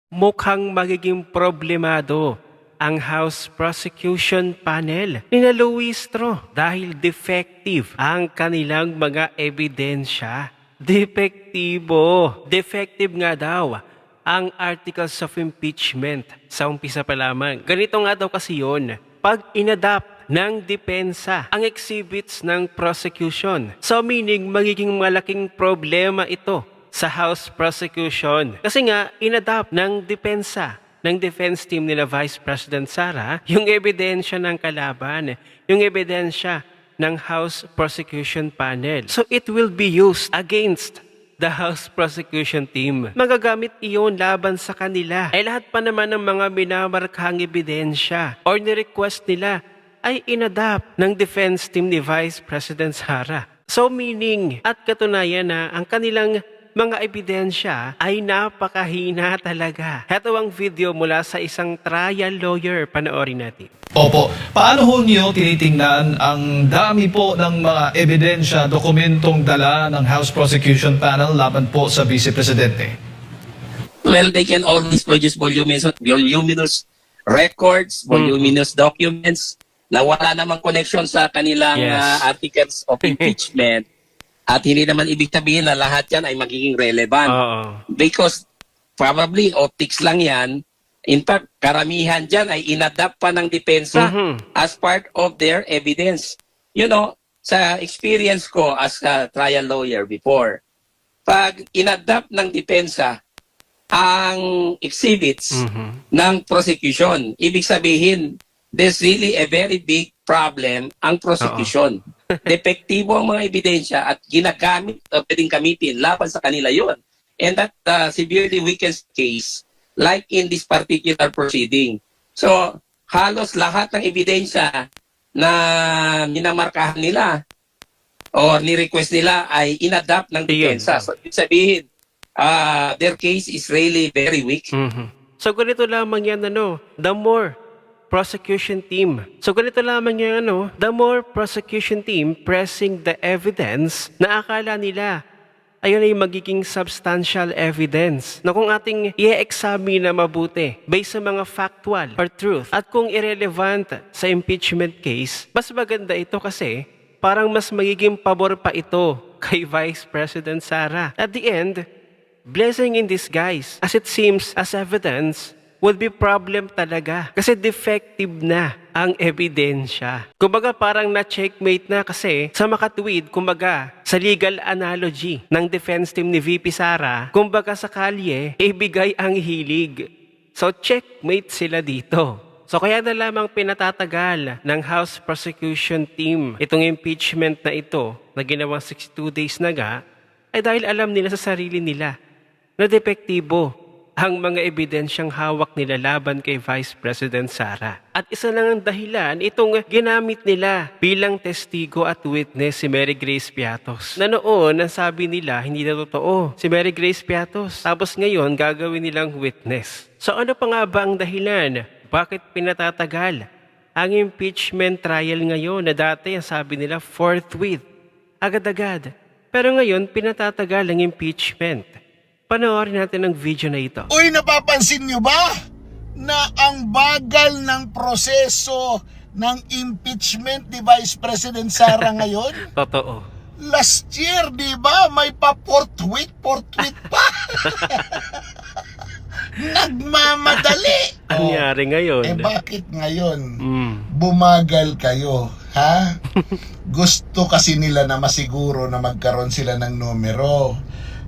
mukhang magiging problemado ang House Prosecution Panel ni na Luistro dahil defective ang kanilang mga ebidensya. Defective nga daw ang articles of impeachment sa umpisa pa lamang. Ganito nga daw kasi yun, pag inadapt ng depensa ang exhibits ng prosecution. So meaning magiging malaking problema ito sa House Prosecution. Kasi nga, inadapt ng depensa ng defense team nila Vice President Sara yung ebidensya ng kalaban, yung ebidensya ng House Prosecution Panel. So it will be used against the House Prosecution Team. Magagamit iyon laban sa kanila. Ay lahat pa naman ng mga minamarkahang ebidensya or ni-request nila ay inadapt ng defense team ni Vice President Sara. So meaning at katunayan na ang kanilang mga ebidensya ay napakahina talaga. Ito ang video mula sa isang trial lawyer. Panoorin natin. Opo. Paano ho niyo tinitingnan ang dami po ng mga ebidensya, dokumentong dala ng House Prosecution Panel laban po sa Vice Presidente? Well, they can always produce voluminous records, voluminous documents na wala namang connection sa kanilang articles of impeachment. At hindi naman ibig sabihin na lahat yan ay magiging relevant. Because probably optics lang yan. In fact, karamihan dyan ay inadapt pa ng depensa as part of their evidence. You know, sa experience ko as a trial lawyer before, pag inadapt ng depensa ang exhibits ng prosecution, ibig sabihin, there's really a very big problem ang prosecution. Depektibo ang mga ebidensya at ginagamit o pwedeng gamitin laban sa kanila yon. And that severely weakens case like in this particular proceeding. So, halos lahat ng ebidensya na minamarkahan nila o ni-request nila ay inadapt ng depensa. So, ibig sabihin, their case is really very weak. So, ganito lamang yan, the more prosecution team. So ganito lamang yung the more prosecution team pressing the evidence na akala nila ayun ay magiging substantial evidence na kung ating i-examine na mabuti based sa mga factual or truth at kung irrelevant sa impeachment case, mas maganda ito kasi parang mas magiging pabor pa ito kay Vice President Sara. At the end, blessing in disguise as it seems as evidence would be problem talaga kasi defective na ang ebidensya. Kumbaga parang na-checkmate na kasi sa makatuwid, kumbaga sa legal analogy ng defense team ni VP Sara, kumbaga sa kalye, ibigay ang hilig. So checkmate sila dito. So kaya na lamang pinatatagal ng House Prosecution Team itong impeachment na ito na ginawang 62 days na nga, ay dahil alam nila sa sarili nila na depektibo ang mga ebidensyang hawak nila laban kay Vice President Sara. At isa lang ang dahilan, itong ginamit nila bilang testigo at witness si Mary Grace Piatos. Na noon, ang sabi nila, hindi na totoo si Mary Grace Piatos. Tapos ngayon, gagawin nilang witness. So ano pa nga ba ang dahilan? Bakit pinatatagal ang impeachment trial ngayon na dati ang sabi nila forthwith, agad-agad. Pero ngayon, pinatatagal ang impeachment. Panoorin natin ang video na ito. Uy, napapansin nyo ba na ang bagal ng proseso ng impeachment ni Vice President Sara ngayon? Totoo. Last year, di ba, may pa forthwith pa. Nagmamadali. Ang nangyari ngayon? Bakit ngayon bumagal kayo? Ha? Gusto kasi nila na masiguro na magkaroon sila ng numero.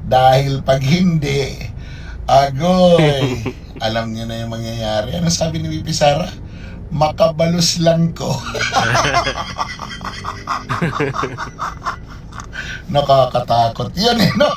Dahil pag hindi, agoy, alam niyo na yung mangyayari. Ano sabi ni VP Sara? Makabalos lang ko. Nakakatakot yun no?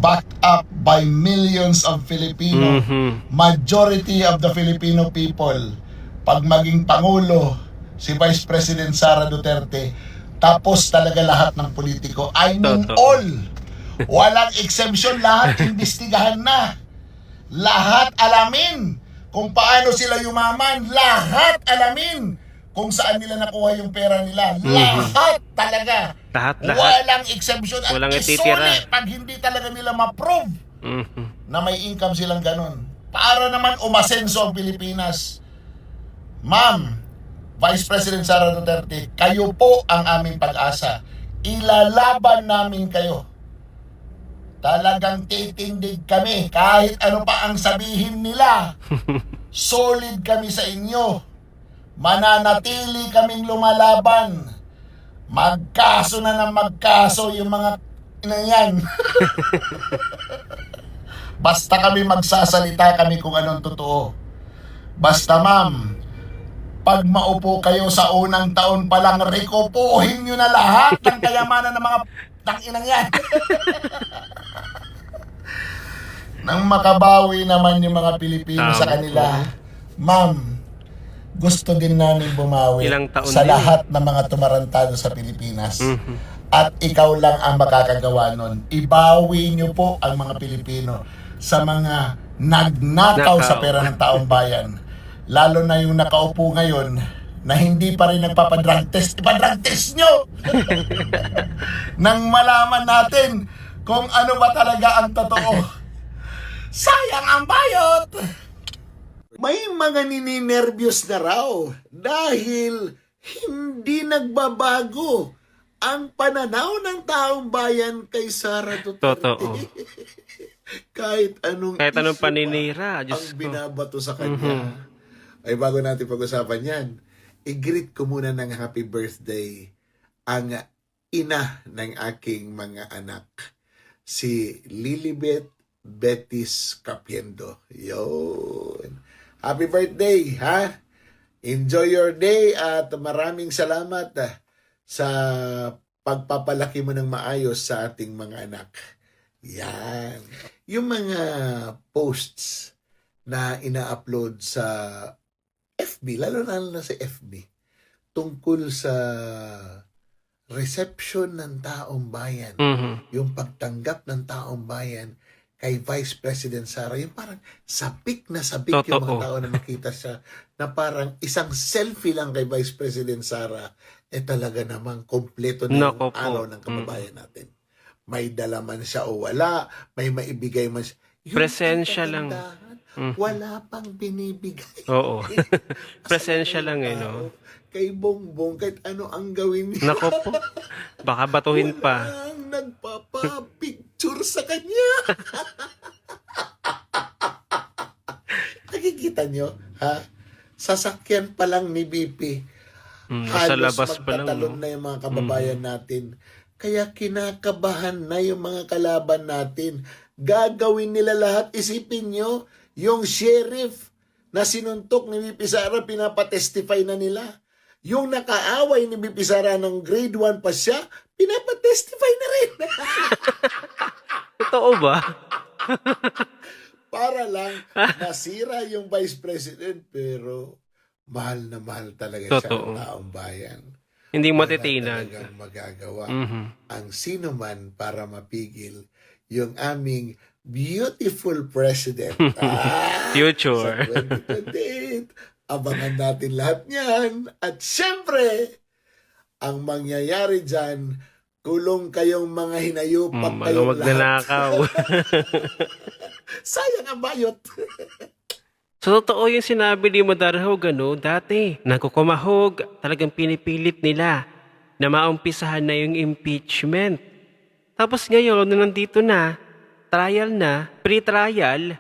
Backed up by millions of Filipino. Majority of the Filipino people. Pag maging Pangulo, si Vice President Sara Duterte, tapos talaga lahat ng politiko. I mean all. Walang exemption, lahat imbestigahan na. Lahat alamin kung paano sila yumaman. Lahat alamin kung saan nila nakuha yung pera nila. Lahat talaga. Lahat. Walang exemption. Walang at isuli pag hindi talaga nila ma-prove na may income silang ganun. Para naman umasenso ang Pilipinas. Ma'am, Vice President Sara Duterte, kayo po ang aming pag-asa. Ilalaban namin kayo. Talagang titindig kami kahit ano pa ang sabihin nila. Solid kami sa inyo. Mananatili kaming lumalaban. Magkaso na ng magkaso yung mga yan. Basta kami magsasalita kami kung anong totoo. Basta ma'am, pag maupo kayo sa unang taon pa lang, rekopohin nyo na lahat ng kayamanan ng mga tanginang yan. Nang makabawi naman yung mga Pilipino sa kanila, ma'am, gusto din namin bumawi Ilang taon sa din. lahat ng mga tumarantado sa Pilipinas. At ikaw lang ang makakagawa nun. Ibawi nyo po ang mga Pilipino sa mga nagnakaw sa pera ng taong bayan. Lalo na yung nakaupo ngayon na hindi pa rin nagpapadrug test. Ipa-drug test nyo! Nang malaman natin kung ano ba talaga ang totoo. Sayang ang bayot! May mga nininervyos na raw dahil hindi nagbabago ang pananaw ng taong bayan kay Sara Duterte. Totoo. Kahit anong issue paninira, ang Diyos ko. binabato sa kanya. Ay bago natin pag-usapan yan, i-greet ko muna ng happy birthday ang ina ng aking mga anak, si Lilibet Betis Capiendo. Yun. Happy birthday, ha? Enjoy your day at maraming salamat sa pagpapalaki mo ng maayos sa ating mga anak. Yan. Yung mga posts na ina-upload sa FB, lalo na sa FB, tungkol sa reception ng taong bayan, yung pagtanggap ng taong bayan kay Vice President Sara, yung parang sabik na sabik yung mga Totoo. tao na nakita siya, na parang isang selfie lang kay Vice President Sara, talaga namang kompleto na Nako yung po. araw ng kababayan natin. May dala man siya o wala, may maibigay man siya. Yung Presensya lang. kagandahan, wala pang binibigay. Oo. Presensya lang no? Kay Bongbong, kahit ano ang gawin niya. Nako po. Baka batuhin pa. Walang nagpapapicture sa kanya. Nakikita nyo, ha? Sasakyan pa lang ni BP. Nasa Halos labas pa lang. magtatalon No? na yung mga kababayan natin. Kaya kinakabahan na yung mga kalaban natin. Gagawin nila lahat. Isipin nyo, yung sheriff na sinuntok ni BP Sara, pinapatestify na nila. Yung nakaaway ni BP Sara ng grade 1 pa siya, pinapatestify na rin. Totoo ba? Para lang masira yung Vice President, pero mahal na mahal talaga siya Totoo. ng taong bayan. Hindi Wala matitinag. talagang magagawa Mhm. ang sino man para mapigil yung aming beautiful president. Future. Sa 2028. Abangan natin lahat niyan. At syempre, ang mangyayari dyan, kulong kayong mga hinayupak kayong Maluwag na lahat. nakaw. Sayang ang bayot. So, totoo yung sinabi ni Madarhog, dati, nagkukumahog, talagang pinipilit nila na maumpisahan na yung impeachment. Tapos ngayon, nung nandito na, trial na, pre-trial,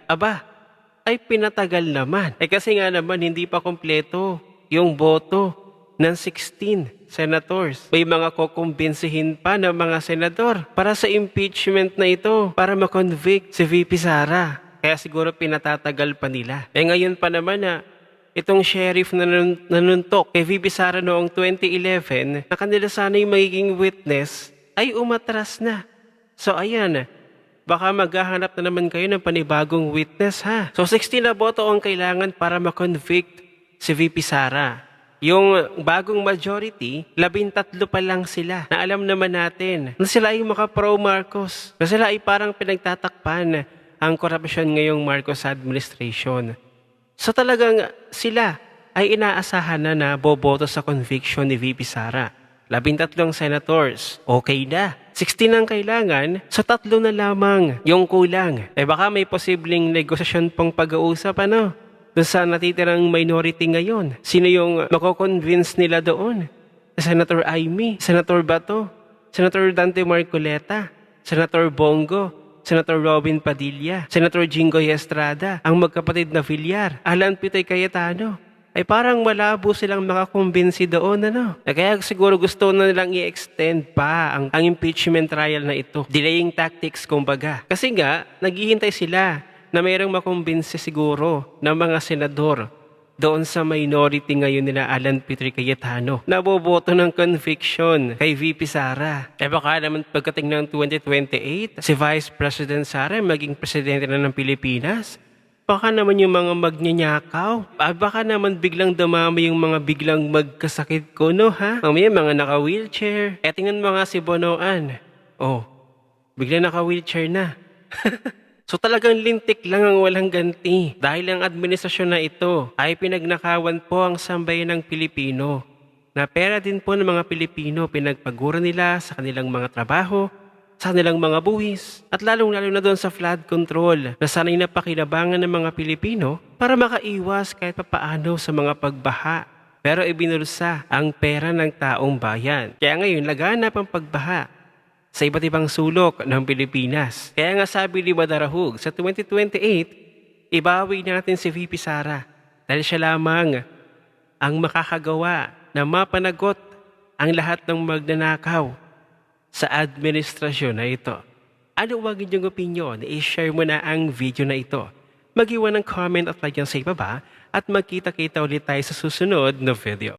ay pinatagal naman. Kasi nga naman, hindi pa kompleto yung boto ng 16 senators. May mga kukumbinsihin pa ng mga senador para sa impeachment na ito, para makonvict si VP Sara. Kaya siguro pinatatagal pa nila. Ngayon pa naman itong sheriff na nanuntok kay VP Sara noong 2011, na kanila sana yung magiging witness, ay umatras na. So ayan, baka maghahanap na naman kayo ng panibagong witness ha. So 16 na boto ang kailangan para makonvict si VP Sara. Yung bagong majority, 13 pa lang sila. Na alam naman natin na sila ay maka-pro Marcos. Na sila ay parang pinagtatakpan ang korupsyon ngayong Marcos administration. So talagang sila ay inaasahan na boboto sa conviction ni VP Sara. 13 senators, okay na. 16 ang kailangan, so 3 na lamang yung kulang. Baka may posibleng negosasyon pang pag-uusap doon sa natitirang minority ngayon. Sino yung mako-convince nila doon? Senator Amy, Senator Bato, Senator Dante Marcoleta, Senator Bongo, Senator Robin Padilla, Senator Jinggoy Estrada, ang magkapatid na Villar, Alan Pitoy Cayetano. Ay parang malabo silang makakumbinsi doon, Kaya siguro gusto na nilang i-extend pa ang impeachment trial na ito. Delaying tactics, kumbaga. Kasi nga, naghihintay sila na mayroong makumbinsi siguro ng mga senador doon sa minority ngayon nila Alan Pitoy Cayetano na boboto ng conviction kay VP Sara. Baka naman pagdating ng 2028, si Vice President Sara maging presidente na ng Pilipinas. Baka naman yung mga magnyanakaw. Baka naman biglang dumami yung mga biglang magkasakit ko, Mamaya mga naka-wheelchair. Tingnan mo nga si Bonoan. Biglang naka-wheelchair na. So talagang lintik lang ang walang ganti. Dahil ang administrasyon na ito ay pinagnakawan po ang sambayan ng Pilipino. Na pera din po ng mga Pilipino pinagpagura nila sa kanilang mga trabaho, sa kanilang mga buwis, at lalong-lalo na doon sa flood control na sana'y napakinabangan ng mga Pilipino para makaiwas kahit papaano sa mga pagbaha. Pero ibinulsa ang pera ng taong bayan. Kaya ngayon laganap ang pagbaha sa iba't ibang sulok ng Pilipinas. Kaya nga sabi ni Madarahug, sa 2028, ibawi natin si VP Sara dahil siya lamang ang makakagawa na mapanagot ang lahat ng magnanakaw sa administrasyon na ito. Ano ang inyong opinion? I-share mo na ang video na ito. Mag-iwan ng comment at like yan sa ibaba at magkita-kita ulit tayo sa susunod na video.